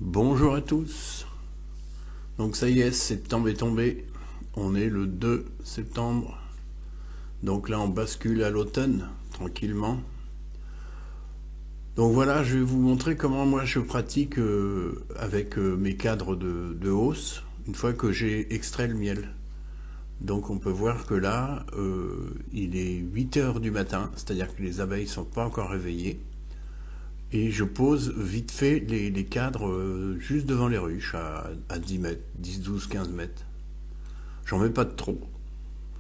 Bonjour à tous. Donc ça y est, septembre est tombé. On est le 2 septembre. Donc là on bascule à l'automne, tranquillement. Donc voilà, je vais vous montrer comment moi je pratique avec mes cadres de hausse, une fois que j'ai extrait le miel. Donc on peut voir que là, il est 8 heures du matin, c'est-à-dire que les abeilles ne sont pas encore réveillées. Et je pose vite fait les cadres juste devant les ruches, à 10 mètres, 10, 12, 15 mètres. J'en mets pas de trop,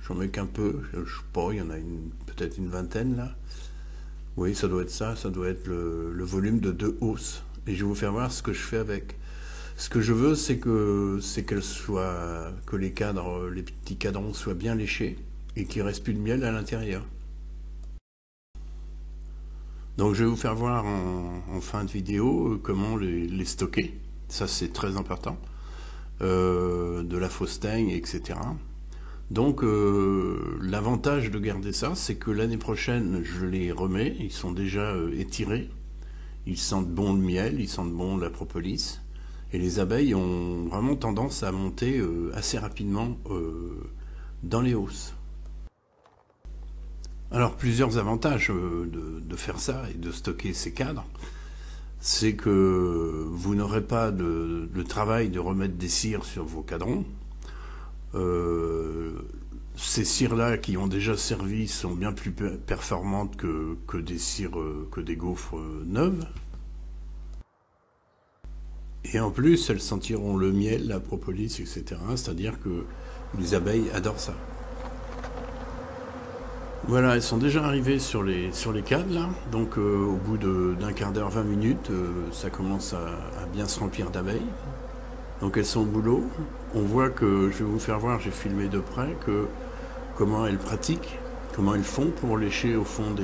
j'en mets qu'un peu, je sais pas, il y en a peut-être une vingtaine là. Oui, ça doit être ça doit être le volume de 2 hausses. Et je vais vous faire voir ce que je fais avec. Ce que je veux, que les cadres, les petits cadrons soient bien léchés et qu'il ne reste plus de miel à l'intérieur. Donc je vais vous faire voir en fin de vidéo comment les stocker. Ça c'est très important. De la fausse teigne, etc. Donc l'avantage de garder ça, c'est que l'année prochaine, je les remets, ils sont déjà étirés, ils sentent bon le miel, ils sentent bon la propolis, et les abeilles ont vraiment tendance à monter assez rapidement dans les hausses. Alors plusieurs avantages de faire ça et de stocker ces cadres, c'est que vous n'aurez pas le travail de remettre des cires sur vos cadrons. Ces cires-là qui ont déjà servi sont bien plus performantes que des cires, que des gaufres neuves. Et en plus, elles sentiront le miel, la propolis, etc. C'est-à-dire que les abeilles adorent ça. Voilà, elles sont déjà arrivées sur les cadres là, donc au bout d'un quart d'heure, 20 minutes, ça commence à bien se remplir d'abeilles. Donc elles sont au boulot. On voit que, je vais vous faire voir, j'ai filmé de près, comment elles pratiquent, comment elles font pour lécher au fond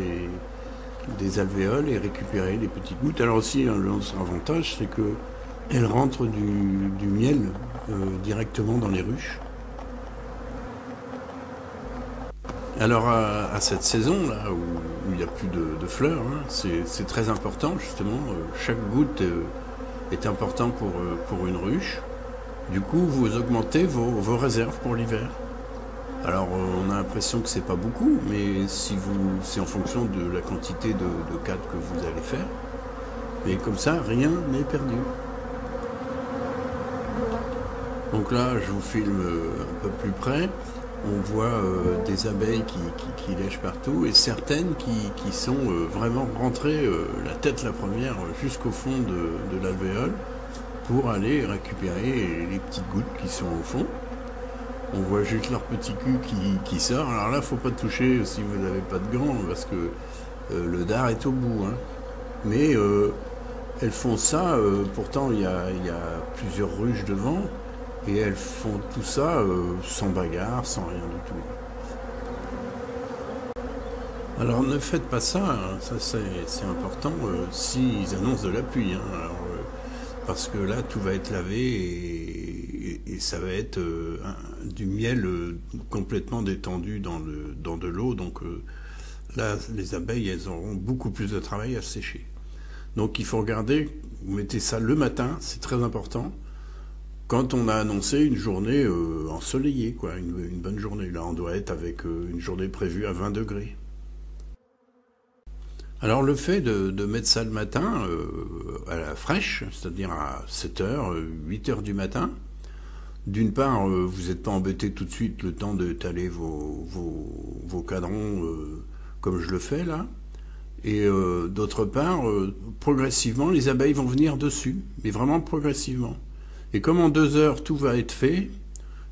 des alvéoles et récupérer les petites gouttes. Alors aussi, l'autre avantage, c'est qu'elles rentrent du miel directement dans les ruches. Alors à cette saison là où il n'y a plus de fleurs, hein, c'est très important justement, chaque goutte est important pour une ruche. Du coup vous augmentez vos réserves pour l'hiver. Alors on a l'impression que c'est pas beaucoup, mais c'est en fonction de la quantité de cadres que vous allez faire. Mais comme ça, rien n'est perdu. Donc là je vous filme un peu plus près. On voit des abeilles qui lèchent partout et certaines qui sont vraiment rentrées la tête la première jusqu'au fond de l'alvéole pour aller récupérer les petites gouttes qui sont au fond. On voit juste leur petit cul qui sort. Alors là, faut pas toucher si vous n'avez pas de gants parce que le dard est au bout. Hein. Mais elles font ça, pourtant il y a plusieurs ruches devant. Et elles font tout ça sans bagarre, sans rien du tout. Alors ne faites pas ça, hein, ça c'est important s'ils annoncent de la pluie. Hein, parce que là tout va être lavé et ça va être du miel complètement détendu dans de l'eau. Donc là les abeilles elles auront beaucoup plus de travail à sécher. Donc il faut regarder, vous mettez ça le matin, c'est très important. Quand on a annoncé une journée ensoleillée, quoi, une bonne journée. Là, on doit être avec une journée prévue à 20 degrés. Alors, le fait de mettre ça le matin, à la fraîche, c'est-à-dire à 7 heures, 8 heures du matin, d'une part, vous n'êtes pas embêté tout de suite le temps d'étaler vos cadrons comme je le fais là. Et d'autre part, progressivement, les abeilles vont venir dessus, mais vraiment progressivement. Et comme en 2 heures tout va être fait,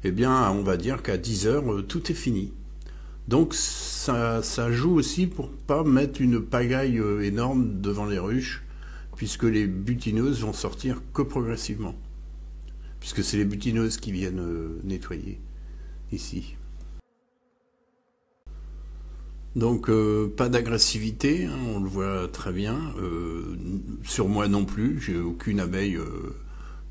eh bien on va dire qu'à 10 heures tout est fini. Donc ça joue aussi pour pas mettre une pagaille énorme devant les ruches, puisque les butineuses vont sortir que progressivement. Puisque c'est les butineuses qui viennent nettoyer ici. Donc pas d'agressivité, hein, on le voit très bien. Sur moi non plus, j'ai aucune abeille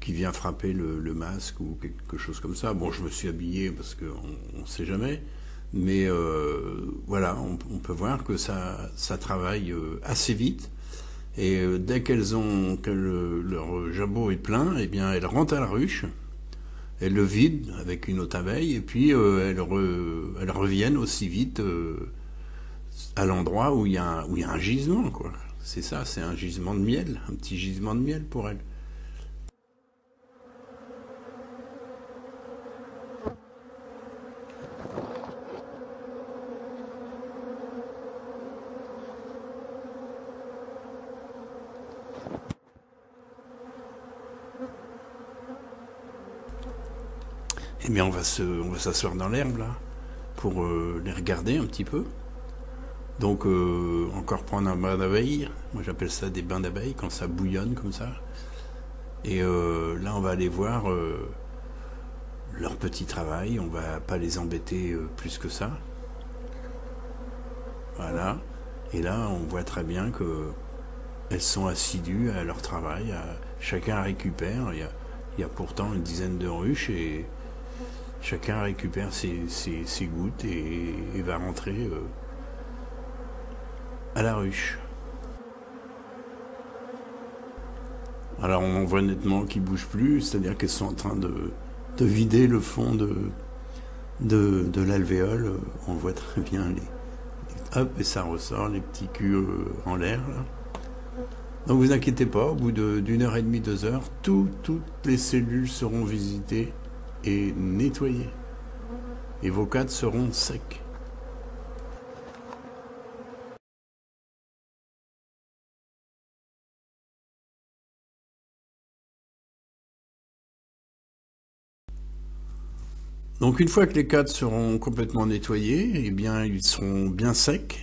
qui vient frapper le masque ou quelque chose comme ça. Bon, je me suis habillé parce qu'on ne sait jamais, mais voilà, on peut voir que ça travaille assez vite Et dès que leur jabot est plein, eh bien elles rentrent à la ruche, elles le vident avec une autre abeille, et puis elles reviennent aussi vite à l'endroit où il y a un gisement, quoi. C'est ça, c'est un gisement de miel, un petit gisement de miel pour elles. Eh bien, on va s'asseoir dans l'herbe là pour les regarder un petit peu. Donc, encore prendre un bain d'abeilles. Moi, j'appelle ça des bains d'abeilles quand ça bouillonne comme ça. Et là, on va aller voir leur petit travail. On va pas les embêter plus que ça. Voilà. Et là, on voit très bien que elles sont assidues à leur travail. Chacun récupère. Il y a pourtant une dizaine de ruches et chacun récupère ses gouttes et va rentrer à la ruche. Alors on voit nettement qu'ils ne bougent plus, c'est-à-dire qu'elles sont en train de vider le fond de l'alvéole. On voit très bien hop, et ça ressort, les petits culs en l'air. Donc vous inquiétez pas, au bout d'une heure et demie, 2 heures, toutes les cellules seront visitées et nettoyées. Et vos cadres seront secs. Donc une fois que les cadres seront complètement nettoyés, eh bien ils seront bien secs.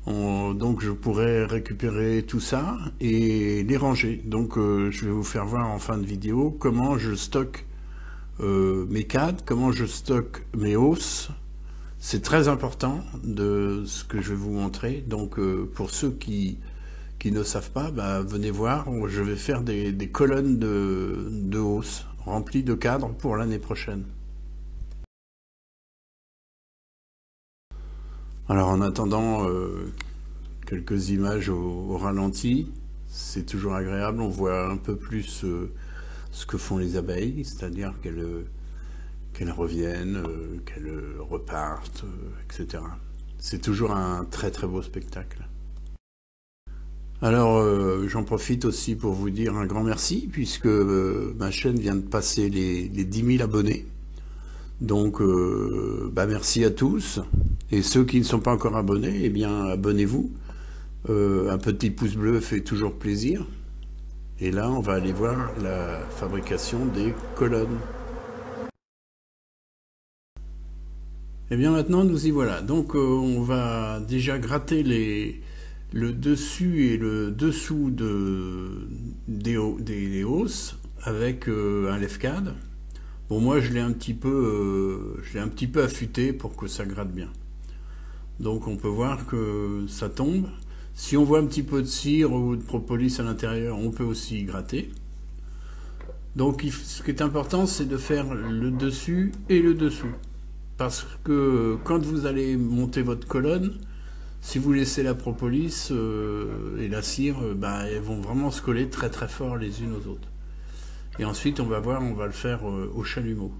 Donc je pourrai récupérer tout ça et les ranger. Donc je vais vous faire voir en fin de vidéo comment je stocke mes cadres, comment je stocke mes hausses. C'est très important de ce que je vais vous montrer. Donc pour ceux qui ne savent pas, bah, venez voir, je vais faire des colonnes de hausses remplies de cadres pour l'année prochaine. Alors en attendant quelques images au ralenti, c'est toujours agréable, on voit un peu plus ce que font les abeilles, c'est-à-dire qu'elles reviennent, qu'elles repartent, etc. C'est toujours un très très beau spectacle. Alors j'en profite aussi pour vous dire un grand merci, puisque ma chaîne vient de passer les 10 000 abonnés. Donc bah merci à tous. Et ceux qui ne sont pas encore abonnés, eh bien abonnez-vous. Un petit pouce bleu fait toujours plaisir. Et là, on va aller voir la fabrication des colonnes. Et bien maintenant, nous y voilà. Donc on va déjà gratter le dessus et le dessous des hausses avec un lève-cade. Bon, moi je l'ai un petit peu affûté pour que ça gratte bien. Donc on peut voir que ça tombe. Si on voit un petit peu de cire ou de propolis à l'intérieur, on peut aussi gratter. Donc ce qui est important, c'est de faire le dessus et le dessous. Parce que quand vous allez monter votre colonne, si vous laissez la propolis et la cire, bah, elles vont vraiment se coller très très fort les unes aux autres. Et ensuite, on va voir, on va le faire au chalumeau.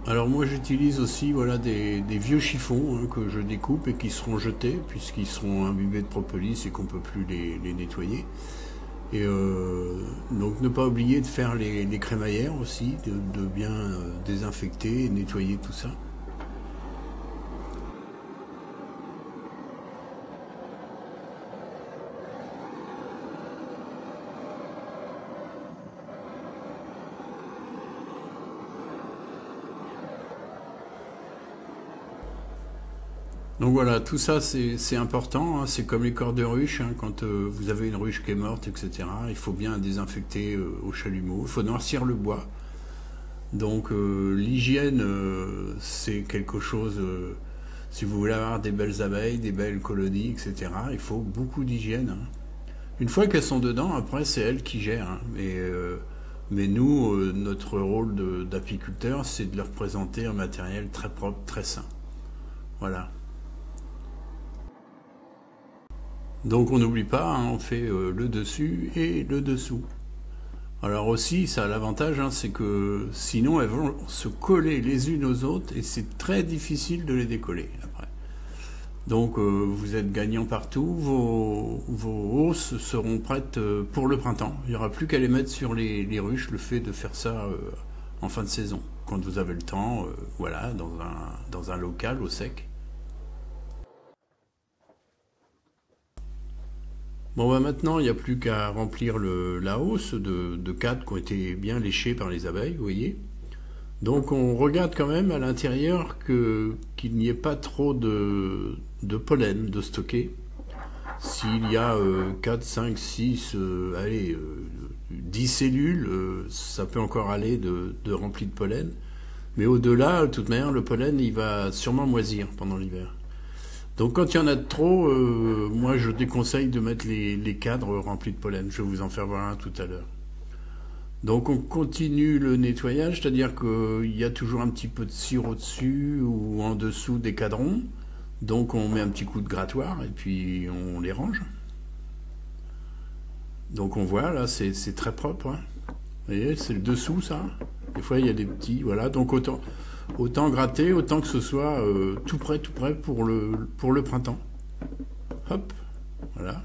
Alors moi j'utilise aussi voilà, des vieux chiffons hein, que je découpe et qui seront jetés puisqu'ils seront imbibés de propolis et qu'on ne peut plus les nettoyer. Et donc ne pas oublier de faire les crémaillères aussi, de bien désinfecter et nettoyer tout ça. Donc voilà, tout ça c'est important, hein. C'est comme les corps de ruche, hein. Quand vous avez une ruche qui est morte, etc., il faut bien désinfecter au chalumeau, il faut noircir le bois. Donc l'hygiène, c'est quelque chose, si vous voulez avoir des belles abeilles, des belles colonies, etc., il faut beaucoup d'hygiène, hein. Une fois qu'elles sont dedans, après c'est elles qui gèrent, hein. Mais nous, notre rôle d'apiculteur, c'est de leur présenter un matériel très propre, très sain. Voilà. Donc on n'oublie pas, hein, on fait le dessus et le dessous. Alors aussi, ça a l'avantage, hein, c'est que sinon elles vont se coller les unes aux autres et c'est très difficile de les décoller après. Donc vous êtes gagnant partout, vos hausses seront prêtes pour le printemps. Il n'y aura plus qu'à les mettre sur les ruches, le fait de faire ça en fin de saison, quand vous avez le temps, voilà, dans un local au sec. Bon bah maintenant il n'y a plus qu'à remplir la hausse de cadres qui ont été bien léchés par les abeilles, vous voyez. Donc on regarde quand même à l'intérieur qu'il n'y ait pas trop de pollen de stocker. S'il y a 4, 5, 6, allez, 10 cellules, ça peut encore aller de rempli de pollen. Mais au-delà, de toute manière, le pollen il va sûrement moisir pendant l'hiver. Donc quand il y en a de trop, moi je déconseille de mettre les cadres remplis de pollen. Je vais vous en faire voir un tout à l'heure. Donc on continue le nettoyage, c'est-à-dire qu'il y a toujours un petit peu de cire au-dessus ou en dessous des cadrons. Donc on met un petit coup de grattoir et puis on les range. Donc on voit là, c'est très propre, hein. Vous voyez, c'est le dessous ça. Des fois il y a des petits, voilà. Donc autant gratter, autant que ce soit tout prêt pour le printemps. Hop, voilà.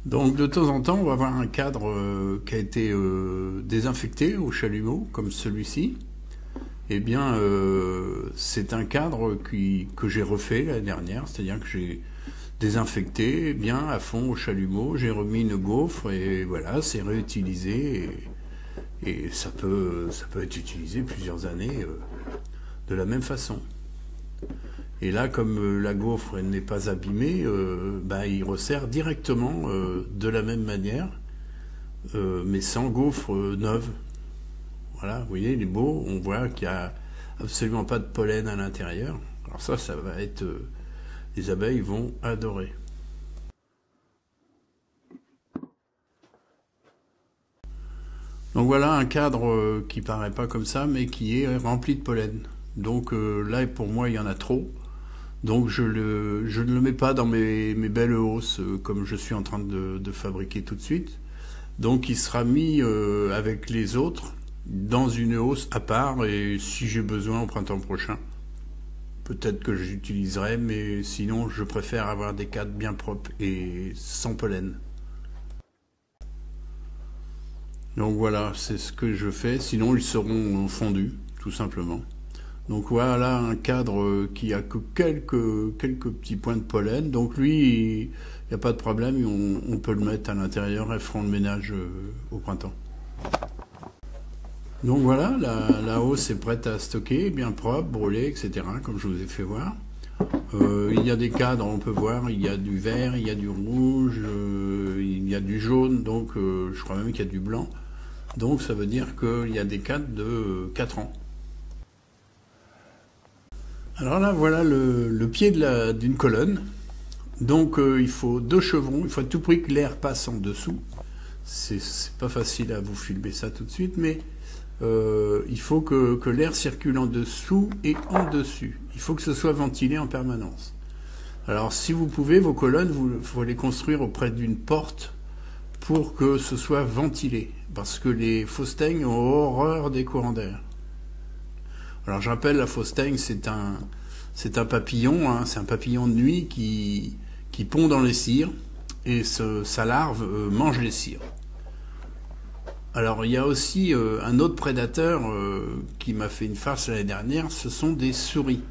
Donc de temps en temps, on va avoir un cadre qui a été désinfecté au chalumeau, comme celui-ci. Eh bien, c'est un cadre que j'ai refait l'année dernière, c'est-à-dire que j'ai désinfecté bien à fond au chalumeau, j'ai remis une gaufre et voilà, c'est réutilisé et ça peut être utilisé plusieurs années de la même façon. Et là, comme la gaufre n'est pas abîmée, bah, il resserre directement de la même manière, mais sans gaufre neuve. Voilà, vous voyez, il est beau, on voit qu'il n'y a absolument pas de pollen à l'intérieur. Alors ça va être... les abeilles vont adorer. Donc voilà un cadre qui paraît pas comme ça, mais qui est rempli de pollen. Donc là, pour moi, il y en a trop. Donc je ne le mets pas dans mes belles hausses comme je suis en train de fabriquer tout de suite. Donc il sera mis avec les autres dans une hausse à part et si j'ai besoin au printemps prochain, peut-être que j'utiliserai, mais sinon je préfère avoir des cadres bien propres et sans pollen. Donc voilà, c'est ce que je fais, sinon ils seront fondus, tout simplement. Donc voilà un cadre qui a que quelques petits points de pollen. Donc lui, il n'y a pas de problème, on peut le mettre à l'intérieur et feront le ménage au printemps. Donc voilà, la hausse est prête à stocker, bien propre, brûlée, etc., comme je vous ai fait voir. Il y a des cadres, on peut voir, il y a du vert, il y a du rouge, il y a du jaune, donc je crois même qu'il y a du blanc. Donc ça veut dire qu'il y a des cadres de 4 ans. Alors là, voilà le pied d'une colonne. Donc il faut 2 chevrons, il faut à tout prix que l'air passe en dessous. C'est pas facile à vous filmer ça tout de suite, mais il faut que l'air circule en dessous et en dessus. Il faut que ce soit ventilé en permanence. Alors si vous pouvez, vos colonnes, il faut les construire auprès d'une porte pour que ce soit ventilé. Parce que les faustaignes ont horreur des courants d'air. Alors je rappelle, la faustaigne, c'est un papillon, hein, c'est un papillon de nuit qui pond dans les cires et sa larve mange les cires. Alors il y a aussi un autre prédateur qui m'a fait une farce l'année dernière, ce sont des souris.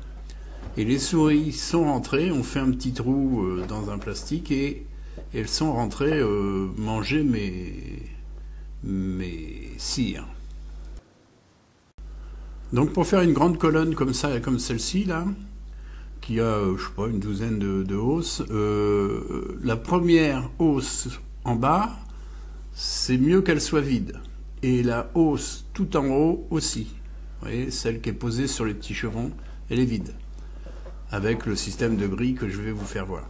Et les souris sont rentrées, on fait un petit trou dans un plastique et elles sont rentrées manger mes cires. Donc pour faire une grande colonne comme ça, comme celle-ci là, qui a, je sais pas, une douzaine de hausses, la première hausse en bas, c'est mieux qu'elle soit vide. Et la hausse tout en haut aussi. Vous voyez, celle qui est posée sur les petits chevrons, elle est vide. Avec le système de grille que je vais vous faire voir.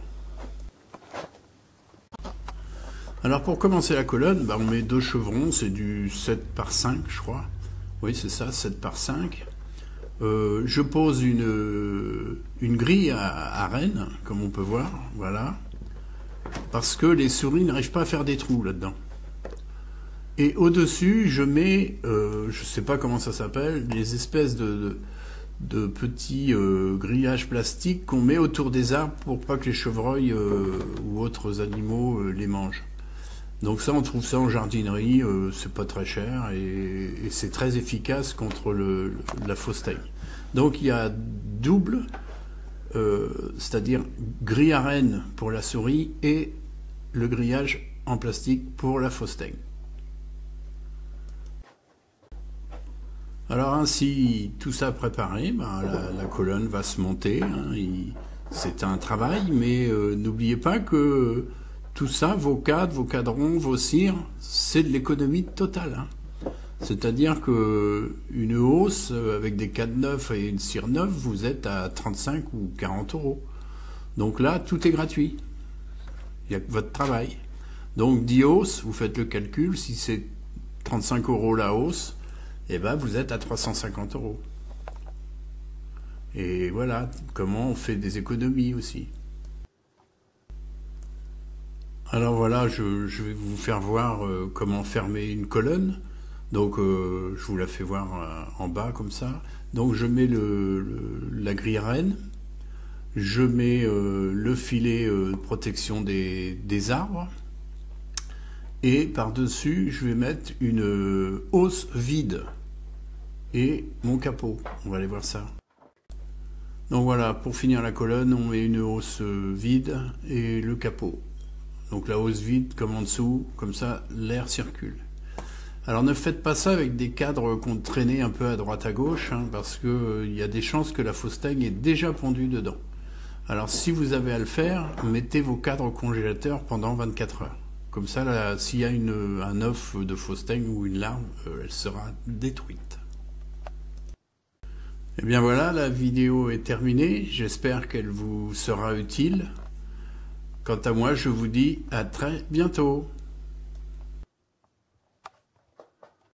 Alors pour commencer la colonne, on met 2 chevrons, c'est du 7 par 5 je crois. Oui c'est ça, 7 par 5. Je pose une grille à renne, comme on peut voir, voilà. Parce que les souris n'arrivent pas à faire des trous là-dedans. Et au-dessus, je mets, je sais pas comment ça s'appelle, des espèces de petits grillages plastiques qu'on met autour des arbres pour pas que les chevreuils ou autres animaux les mangent. Donc ça, on trouve ça en jardinerie, c'est pas très cher et c'est très efficace contre la fausse teigne. Donc il y a double, c'est-à-dire grille à renne pour la souris et le grillage en plastique pour la fausse teigne. Alors ainsi, tout ça préparé, la colonne va se monter. C'est un travail, mais n'oubliez pas que tout ça, vos cadres, vos cadrons, vos cires, c'est de l'économie totale. C'est-à-dire que une hausse avec des cadres neufs et une cire neuve, vous êtes à 35 ou 40 euros. Donc là, tout est gratuit. Il y a que votre travail. Donc 10 hausses, vous faites le calcul, si c'est 35 euros la hausse, eh ben vous êtes à 350 euros. Et voilà comment on fait des économies aussi. Alors voilà, je vais vous faire voir comment fermer une colonne. Donc je vous la fais voir en bas comme ça. Donc je mets la grille à renne, je mets le filet de protection des arbres, et par-dessus je vais mettre une hausse vide et mon capot. On va aller voir ça. Donc voilà, pour finir la colonne, on met une hausse vide et le capot. Donc la hausse vide comme en dessous, comme ça l'air circule. Alors ne faites pas ça avec des cadres qu'on traînait un peu à droite à gauche, parce que il y a des chances que la fausse teigne est déjà pondue dedans. Alors si vous avez à le faire, mettez vos cadres au congélateur pendant 24 heures. Comme ça, s'il y a un œuf de fausse teigne ou une larve, elle sera détruite. Et bien voilà, la vidéo est terminée. J'espère qu'elle vous sera utile. Quant à moi, je vous dis à très bientôt.